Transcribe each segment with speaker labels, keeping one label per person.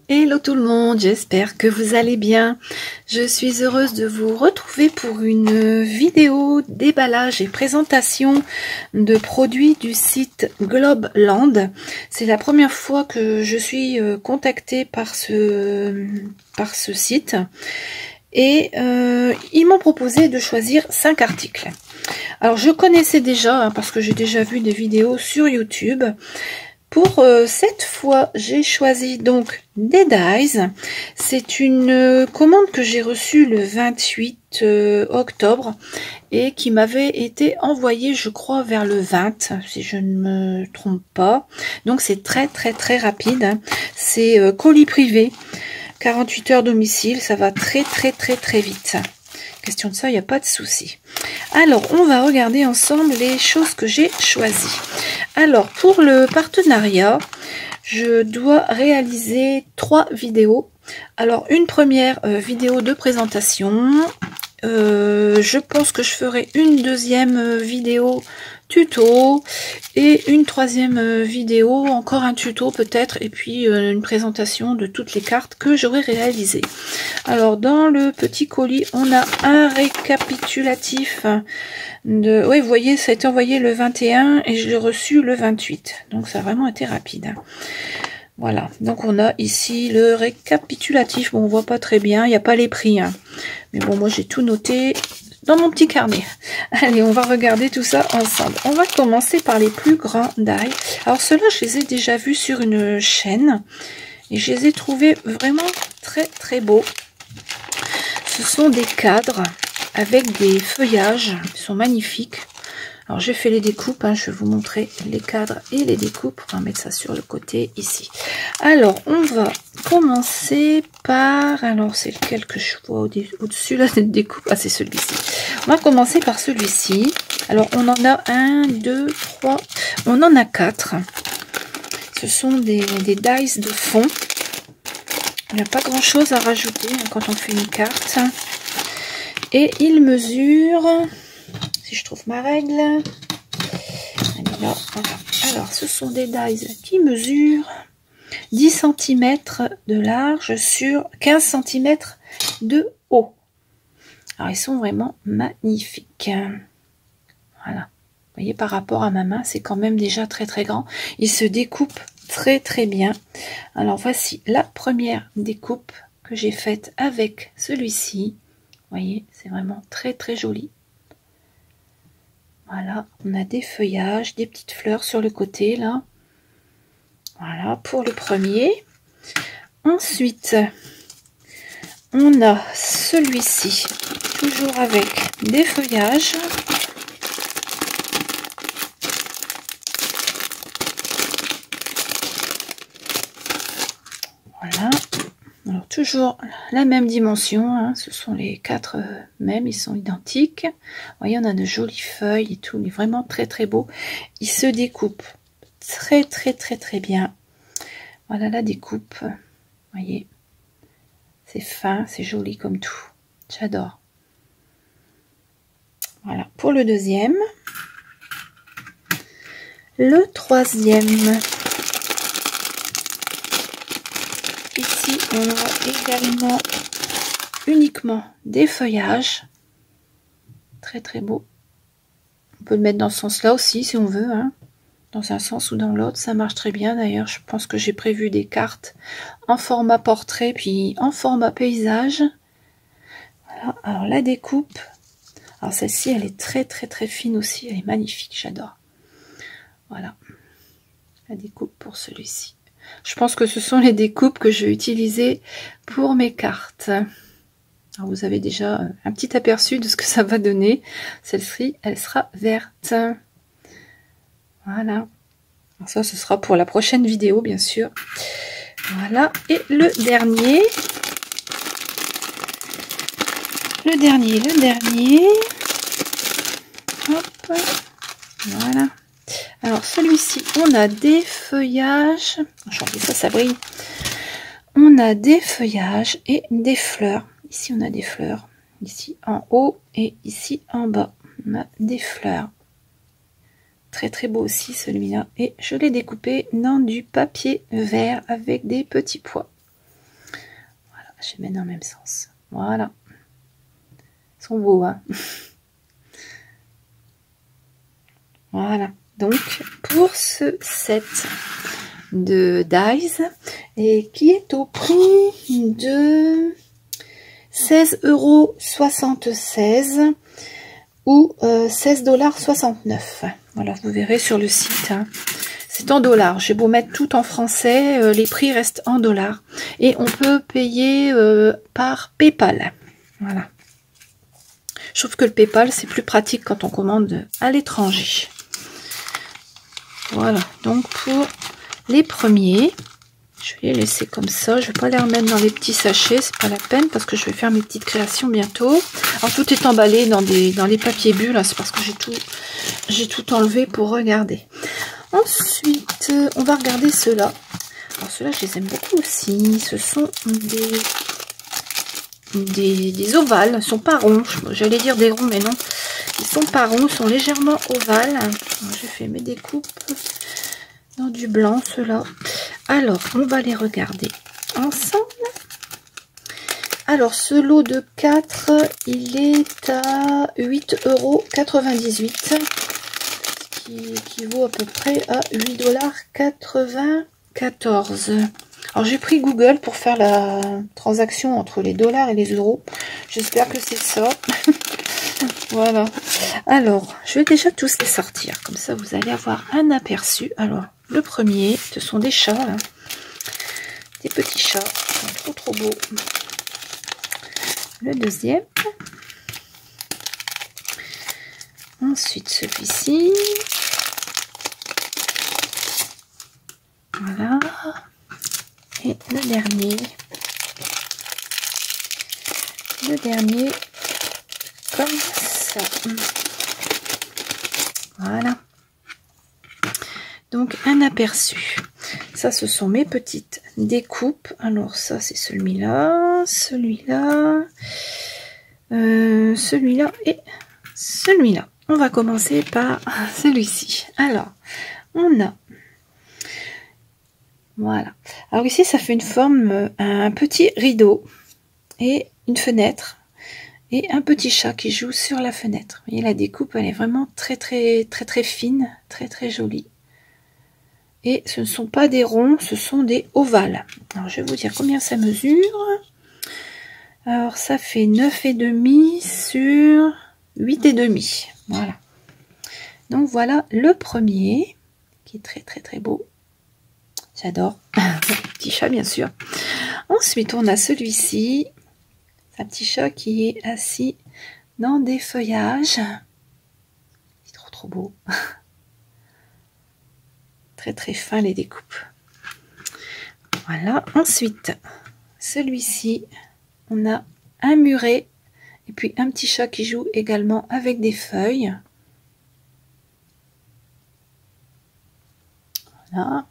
Speaker 1: Hello tout le monde, j'espère que vous allez bien. Je suis heureuse de vous retrouver pour une vidéo déballage et présentation de produits du site Globland. C'est la première fois que je suis contactée par ce site et ils m'ont proposé de choisir 5 articles. Alors je connaissais déjà parce que j'ai déjà vu des vidéos sur YouTube. Pour cette fois, j'ai choisi donc des dies. C'est une commande que j'ai reçue le 28 octobre et qui m'avait été envoyée, je crois, vers le 20, si je ne me trompe pas. Donc c'est très rapide. Hein. C'est colis privé, 48 heures domicile, ça va très vite. Question de ça, il n'y a pas de souci. Alors, on va regarder ensemble les choses que j'ai choisies. Alors, pour le partenariat, je dois réaliser 3 vidéos. Alors, une première vidéo de présentation. Je pense que je ferai une deuxième vidéo tuto et une troisième vidéo, encore un tuto peut-être, et puis une présentation de toutes les cartes que j'aurai réalisées. Alors dans le petit colis, on a un récapitulatif de... Oui, vous voyez, ça a été envoyé le 21 et je l'ai reçu le 28. Donc ça a vraiment été rapide. Voilà, donc on a ici le récapitulatif. Bon, on voit pas très bien, il n'y a pas les prix. Hein. Mais bon, moi j'ai tout noté dans mon petit carnet. Allez, on va regarder tout ça ensemble. On va commencer par les plus grands die. Alors ceux-là, je les ai déjà vus sur une chaîne. Et je les ai trouvés vraiment très beaux. Ce sont des cadres avec des feuillages. Ils sont magnifiques. Alors j'ai fait les découpes, hein, je vais vous montrer les cadres et les découpes. On va mettre ça sur le côté ici. Alors on va commencer par, alors c'est lequel que je vois au-dessus là, cette découpe. Ah, c'est celui-ci. On va commencer par celui-ci. Alors on en a 1, 2, 3, on en a 4. Ce sont des dies de fond. Il n'y a pas grand chose à rajouter quand on fait une carte. Et il mesure... Si je trouve ma règle. Allez, là, voilà. Alors, ce sont des dies qui mesurent 10 cm de large sur 15 cm de haut. Alors, ils sont vraiment magnifiques. Voilà. Vous voyez, par rapport à ma main, c'est quand même déjà très grand. Ils se découpent très bien. Alors, voici la première découpe que j'ai faite avec celui-ci. Vous voyez, c'est vraiment très joli. Voilà, on a des feuillages, des petites fleurs sur le côté, là. Voilà, pour le premier. Ensuite, on a celui-ci, toujours avec des feuillages. Voilà. Alors, toujours la même dimension, hein, ce sont les 4 mêmes, ils sont identiques. Vous voyez, on a de jolies feuilles et tout, mais vraiment très beau. Ils se découpent très bien. Voilà la découpe, vous voyez. C'est fin, c'est joli comme tout. J'adore. Voilà, pour le deuxième. Le troisième. Ici, on a également uniquement des feuillages. Très beau. On peut le mettre dans ce sens-là aussi, si on veut. Hein. Dans un sens ou dans l'autre, ça marche très bien. D'ailleurs, je pense que j'ai prévu des cartes en format portrait, puis en format paysage. Voilà. Alors, la découpe. Alors, celle-ci, elle est très fine aussi. Elle est magnifique, j'adore. Voilà. La découpe pour celui-ci. Je pense que ce sont les découpes que je vais utiliser pour mes cartes. Alors vous avez déjà un petit aperçu de ce que ça va donner. Celle-ci, elle sera verte. Voilà. Alors ça, ce sera pour la prochaine vidéo, bien sûr. Voilà. Et le dernier. Le dernier. Hop. Voilà. Alors celui-ci, on a des feuillages. Attendez, ça brille. On a des feuillages et des fleurs. Ici, on a des fleurs. Ici en haut et ici en bas. On a des fleurs. Très beau aussi celui-là. Et je l'ai découpé dans du papier vert avec des petits pois. je vais mettre dans le même sens. Voilà. Ils sont beaux, hein. Voilà. Donc, pour ce set de dies, et qui est au prix de 16,76 € ou 16,69 $. Voilà, vous verrez sur le site. Hein. C'est en dollars. J'ai beau mettre tout en français, les prix restent en dollars. Et on peut payer par PayPal. Voilà. Je trouve que le PayPal, c'est plus pratique quand on commande à l'étranger. Voilà. Donc, pour les premiers, je vais les laisser comme ça. Je vais pas les remettre dans les petits sachets. C'est pas la peine parce que je vais faire mes petites créations bientôt. Alors, tout est emballé dans les papiers bulles. C'est parce que j'ai tout enlevé pour regarder. Ensuite, on va regarder ceux-là. Alors ceux-là, je les aime beaucoup aussi. Ce sont des ovales. Ils ne sont pas ronds. J'allais dire des ronds, mais non. Ils ne sont pas ronds. Ils sont légèrement ovales. J'ai fait mes découpes dans du blanc, ceux-là. Alors, on va les regarder ensemble. Alors, ce lot de 4, il est à 8,98 €. Qui vaut à peu près à 8,94 $. Alors j'ai pris Google pour faire la transaction entre les dollars et les euros. J'espère que c'est ça. Voilà. Alors, je vais déjà tous les sortir. Comme ça, vous allez avoir un aperçu. Alors, le premier, ce sont des chats. Là. Des petits chats. Ils sont trop beaux. Le deuxième. Ensuite, celui-ci. Voilà. Et le dernier. Comme ça. Voilà. Donc, un aperçu. Ça, ce sont mes petites découpes. Alors, ça, c'est celui-là, celui-là, celui-là et celui-là. On va commencer par celui-ci. Alors, on a... Voilà. Alors ici, ça fait une forme, un petit rideau et une fenêtre et un petit chat qui joue sur la fenêtre. Vous voyez, la découpe, elle est vraiment très fine, très jolie. Et ce ne sont pas des ronds, ce sont des ovales. Alors, je vais vous dire combien ça mesure. Alors, ça fait 9,5 sur 8,5. Voilà. Donc, voilà le premier, qui est très beau. J'adore. Petit chat, bien sûr. Ensuite, on a celui-ci. Un petit chat qui est assis dans des feuillages. C'est trop beau. Très fin, les découpes. Voilà. Ensuite, celui-ci, on a un muret. Et puis, un petit chat qui joue également avec des feuilles. Voilà.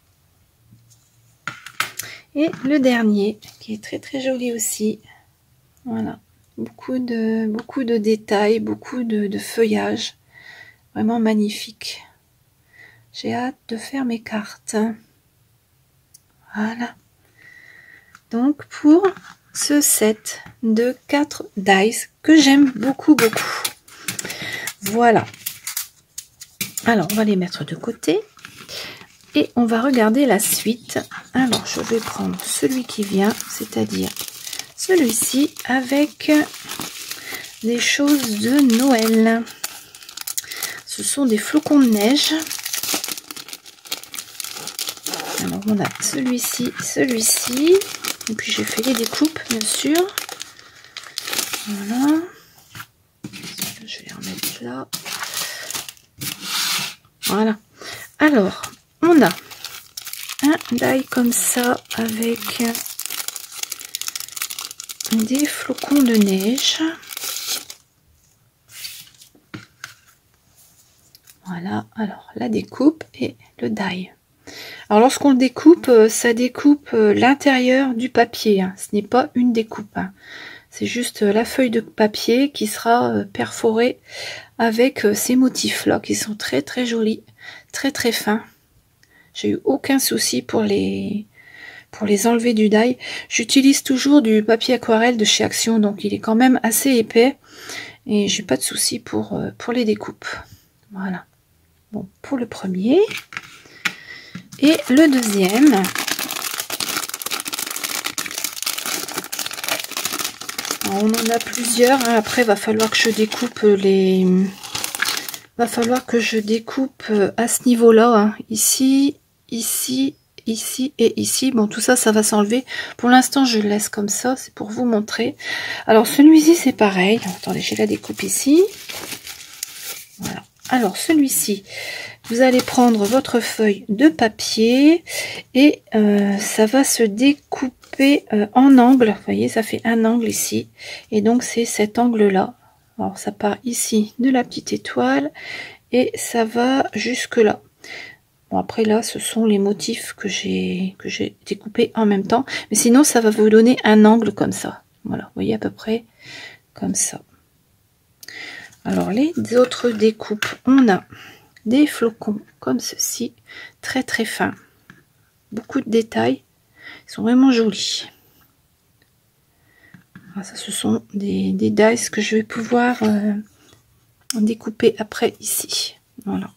Speaker 1: Et le dernier, qui est très joli aussi. Voilà. Beaucoup de détails, beaucoup de feuillage. Vraiment magnifique. J'ai hâte de faire mes cartes. Voilà. Donc, pour ce set de 4 dies que j'aime beaucoup. Voilà. Alors, on va les mettre de côté. Et on va regarder la suite. Alors, je vais prendre celui qui vient, c'est-à-dire celui-ci avec des choses de Noël. Ce sont des flocons de neige. Alors, on a celui-ci. Et puis, j'ai fait les découpes, bien sûr. Voilà. Je vais les remettre là. Voilà. Alors, on a un die comme ça avec des flocons de neige. Voilà, alors la découpe et le die. Alors lorsqu'on le découpe, ça découpe l'intérieur du papier. Hein. Ce n'est pas une découpe. Hein. C'est juste la feuille de papier qui sera perforée avec ces motifs-là qui sont très jolis, très fins. J'ai eu aucun souci pour les pour les enlever du die. J'utilise toujours du papier aquarelle de chez Action, donc il est quand même assez épais et j'ai pas de souci pour les découpes. Voilà. Bon, pour le premier et le deuxième. Alors, on en a plusieurs. Hein. Après, va falloir que je découpe les. Va falloir que je découpe à ce niveau-là. Hein. Ici, ici. Ici et ici. Bon, tout ça, ça va s'enlever. Pour l'instant, je le laisse comme ça. C'est pour vous montrer. Alors, celui-ci, c'est pareil. Attendez, j'ai la découpe ici. Voilà. Alors, celui-ci, vous allez prendre votre feuille de papier et ça va se découper en angle. Vous voyez, ça fait un angle ici. Et donc, c'est cet angle-là. Alors, ça part ici de la petite étoile et ça va jusque là. Bon, après là, ce sont les motifs que j'ai découpés en même temps. Mais sinon, ça va vous donner un angle comme ça. Voilà, vous voyez à peu près comme ça. Alors, les autres découpes, on a des flocons comme ceci, très très fins. Beaucoup de détails. Ils sont vraiment jolis. Alors, ça, ce sont des dies que je vais pouvoir découper après ici. Voilà.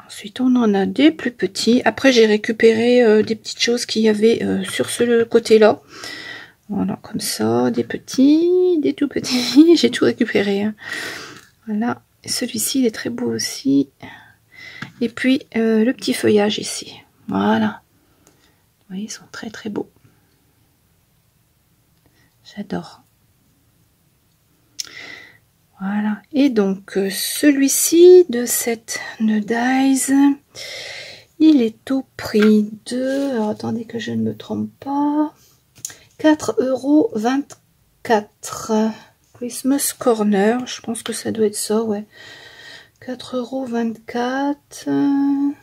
Speaker 1: Ensuite, on en a des plus petits. Après, j'ai récupéré des petites choses qu'il y avait sur ce côté-là. Voilà, comme ça, des petits, des tout petits. J'ai tout récupéré. Hein. Voilà. Celui-ci, il est très beau aussi. Et puis, le petit feuillage ici. Voilà. Vous voyez, ils sont très très beaux. J'adore. Voilà. Et donc, celui-ci de cette dies, il est au prix de... Alors, attendez que je ne me trompe pas. 4,24 €. Christmas Corner. Je pense que ça doit être ça, ouais. 4,24 €.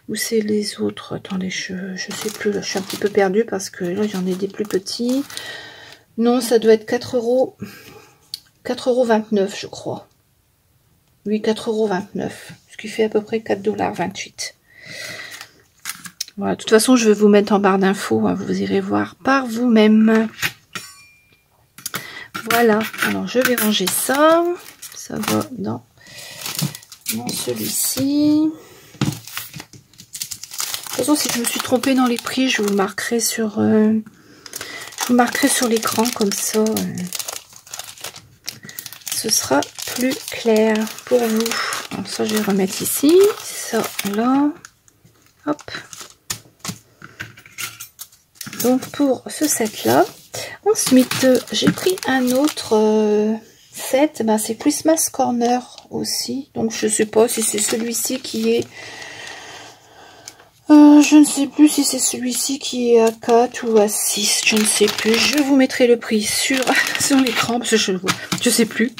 Speaker 1: Où c'est les autres? Attendez, je sais plus. Là, je suis un petit peu perdue parce que là, j'en ai des plus petits. Non, ça doit être 4,29 €, je crois. Oui, 4,29 €. Ce qui fait à peu près 4,28 $. Voilà, de toute façon, je vais vous mettre en barre d'infos. Hein, vous irez voir par vous-même. Voilà. Alors, je vais ranger ça. Ça va dans celui-ci. De toute façon, si je me suis trompée dans les prix, je vous le marquerai sur... je vous marquerai sur l'écran comme ça. Ce sera plus clair pour vous. Alors ça, je vais remettre ici. Ça, là. Hop. Donc, pour ce set-là. Ensuite, j'ai pris un autre set. Ben, c'est Christmas Corner aussi. Donc, je ne sais pas si c'est celui-ci qui est... je ne sais plus si c'est celui-ci qui est à 4 ou à 6, je ne sais plus. Je vous mettrai le prix sur l'écran parce que je ne sais plus.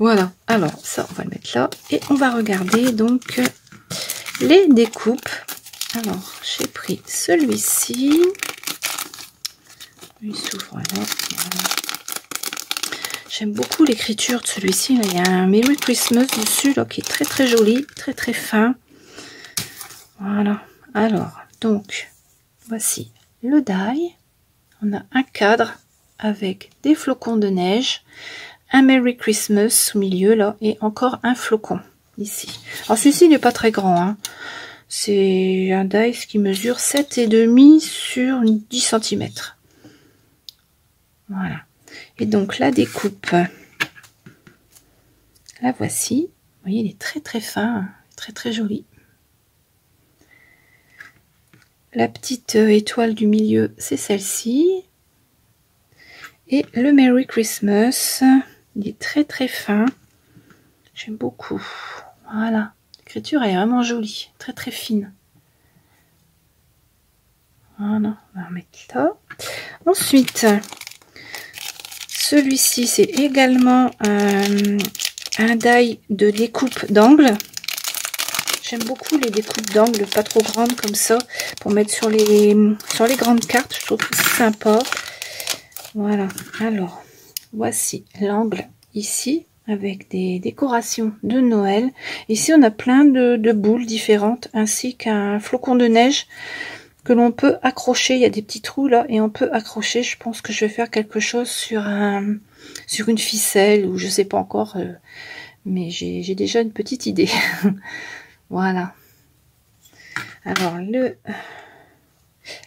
Speaker 1: Voilà, alors ça, on va le mettre là. Et on va regarder donc les découpes. Alors, j'ai pris celui-ci. Il s'ouvre là. J'aime beaucoup l'écriture de celui-ci. Il y a un Merry Christmas dessus là, qui est très très joli, très très fin. Voilà. Alors, donc, voici le die. On a un cadre avec des flocons de neige, un Merry Christmas au milieu, là, et encore un flocon, ici. Alors, celui-ci n'est pas très grand, hein. C'est un die qui mesure 7,5 sur 10 cm. Voilà. Et donc, la découpe, la voici. Vous voyez, il est très très fin, très très joli. La petite étoile du milieu, c'est celle-ci. Et le Merry Christmas, il est très très fin. J'aime beaucoup. Voilà. L'écriture est vraiment jolie, très très fine. Voilà, on va remettre là. Ensuite, celui-ci, c'est également un die de découpe d'angle. J'aime beaucoup les découpes d'angle pas trop grandes comme ça pour mettre sur les grandes cartes. Je trouve que c'est sympa. Voilà. Alors, voici l'angle ici avec des décorations de Noël. Ici, on a plein de boules différentes ainsi qu'un flocon de neige que l'on peut accrocher. Il y a des petits trous là et on peut accrocher. Je pense que je vais faire quelque chose sur une ficelle ou je sais pas encore, mais j'ai déjà une petite idée. Voilà. Alors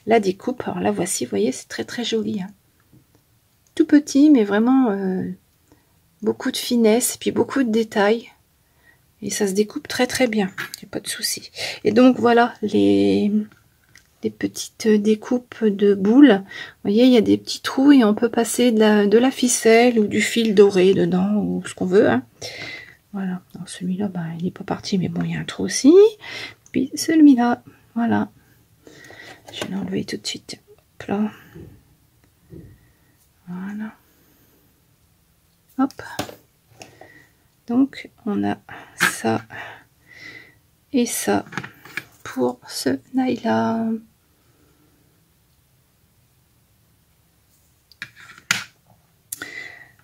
Speaker 1: la découpe, alors là voici, vous voyez, c'est très très joli, hein. Tout petit, mais vraiment beaucoup de finesse, et puis beaucoup de détails. Et ça se découpe très très bien, il n'y a pas de souci. Et donc voilà les petites découpes de boules. Vous voyez, il y a des petits trous et on peut passer de la ficelle ou du fil doré dedans, ou ce qu'on veut, hein. Voilà, celui-là, bah, il n'est pas parti, mais bon, il y a un trou aussi. Puis celui-là, voilà. Je vais l'enlever tout de suite. Hop là. Voilà. Hop. Donc, on a ça et ça pour ce nail-là.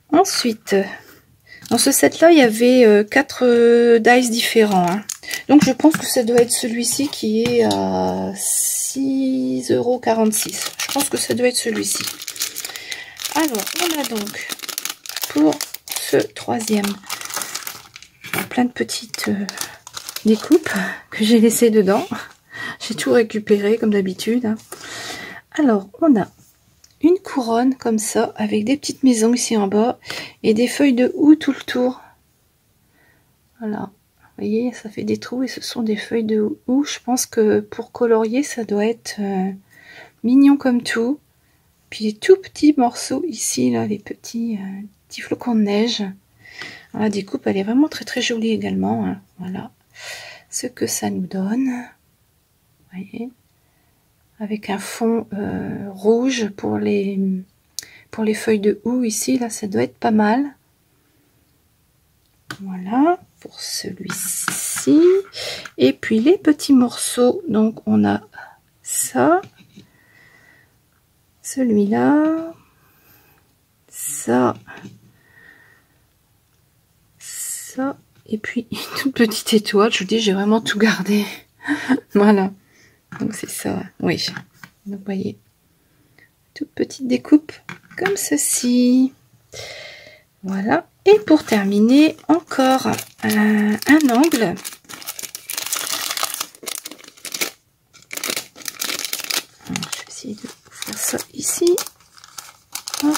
Speaker 1: Ensuite, dans ce set-là, il y avait 4 dies différents, hein. Donc, je pense que ça doit être celui-ci qui est à 6,46 €. Je pense que ça doit être celui-ci. Alors, on a donc pour ce troisième plein de petites découpes que j'ai laissées dedans. J'ai tout récupéré comme d'habitude, hein. Alors, on a une couronne comme ça avec des petites maisons ici en bas et des feuilles de houx tout le tour. Voilà. Vous voyez, ça fait des trous et ce sont des feuilles de houx. Je pense que pour colorier, ça doit être mignon comme tout. Puis les tout petits morceaux ici, là, les petits flocons de neige. Alors, la découpe, elle est vraiment très très jolie également, hein. Voilà ce que ça nous donne. Vous voyez, avec un fond rouge pour les feuilles de houx ici, là, ça doit être pas mal. Voilà. Pour celui-ci, et puis les petits morceaux, donc on a ça, celui-là, ça, et puis une toute petite étoile. Je vous dis, j'ai vraiment tout gardé. Voilà, donc c'est ça, oui. Donc vous voyez, toute petite découpe comme ceci. Voilà. Et pour terminer, encore un angle. Alors, je vais essayer de faire ça ici. Hop.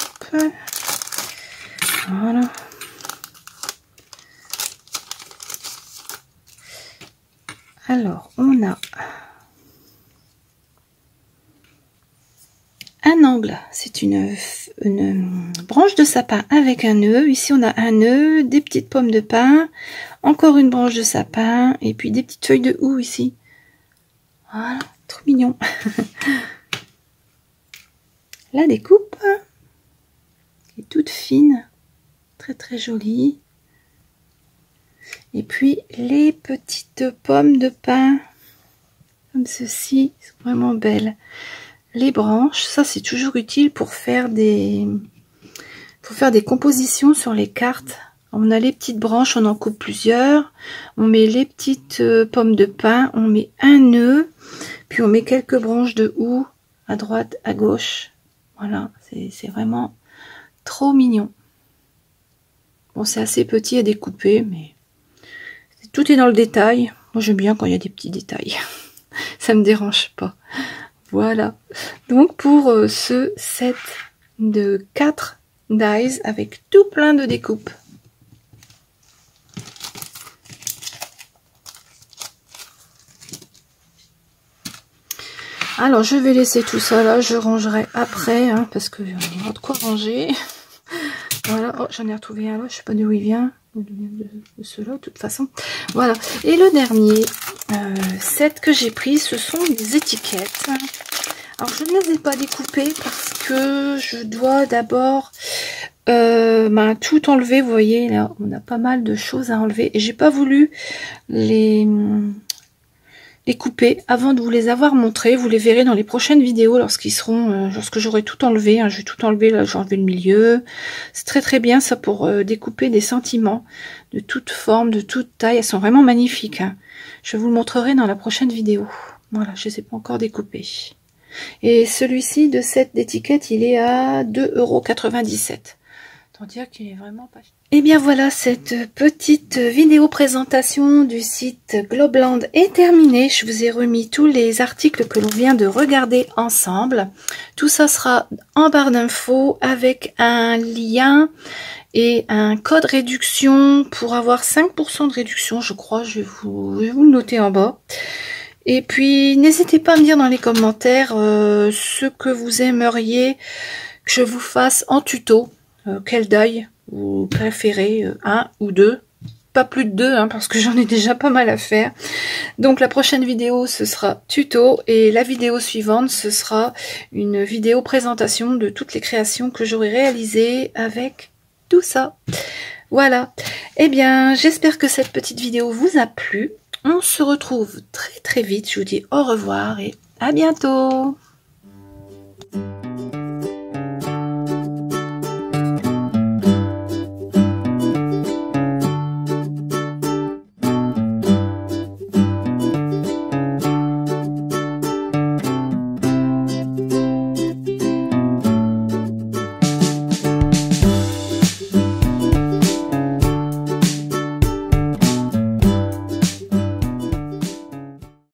Speaker 1: Voilà. Alors, on a un angle, c'est une branche de sapin avec un nœud. Ici, on a un nœud, des petites pommes de pin, encore une branche de sapin, et puis des petites feuilles de houx ici. Voilà, trop mignon. La découpe est toute fine, très très jolie. Et puis, les petites pommes de pin, comme ceci, sont vraiment belles. Les branches, ça c'est toujours utile pour faire des compositions sur les cartes. On a les petites branches, on en coupe plusieurs, on met les petites pommes de pin, on met un nœud, puis on met quelques branches de houx à droite, à gauche. Voilà, c'est vraiment trop mignon. Bon, c'est assez petit à découper, mais tout est dans le détail. Moi j'aime bien quand il y a des petits détails. Ça me dérange pas. Voilà, donc pour ce set de 4 dies avec tout plein de découpes. Alors je vais laisser tout ça là, je rangerai après, hein, parce que j'en ai de quoi ranger. Voilà, oh, j'en ai retrouvé un là, je sais pas d'où il vient, de ceux-là de toute façon. Voilà, et le dernier set que j'ai pris, ce sont les étiquettes. Alors je ne les ai pas découpées parce que je dois d'abord tout enlever. Vous voyez là, on a pas mal de choses à enlever et j'ai pas voulu les couper avant de vous les avoir montrées. Vous les verrez dans les prochaines vidéos lorsqu'ils seront, lorsque j'aurai tout enlevé, hein. Je vais tout enlever, là j'ai enlevé le milieu. C'est très très bien ça pour découper des sentiments de toute forme, de toute taille. Elles sont vraiment magnifiques, hein. Je vous le montrerai dans la prochaine vidéo. Voilà, je ne les ai pas encore découpées. Et celui-ci de cette étiquette, il est à 2,97 €. Tant dire qu'il est vraiment pas cher. Et bien voilà, cette petite vidéo présentation du site Globland est terminée. Je vous ai remis tous les articles que l'on vient de regarder ensemble. Tout ça sera en barre d'infos avec un lien et un code réduction pour avoir 5% de réduction, je crois. Je vais vous le noter en bas. Et puis, n'hésitez pas à me dire dans les commentaires ce que vous aimeriez que je vous fasse en tuto. Quel deuil vous préférez, un ou deux, pas plus de deux, hein, parce que j'en ai déjà pas mal à faire. Donc la prochaine vidéo, ce sera tuto, et la vidéo suivante, ce sera une vidéo présentation de toutes les créations que j'aurai réalisées avec tout ça. Voilà. Eh bien, j'espère que cette petite vidéo vous a plu. On se retrouve très très vite. Je vous dis au revoir et à bientôt.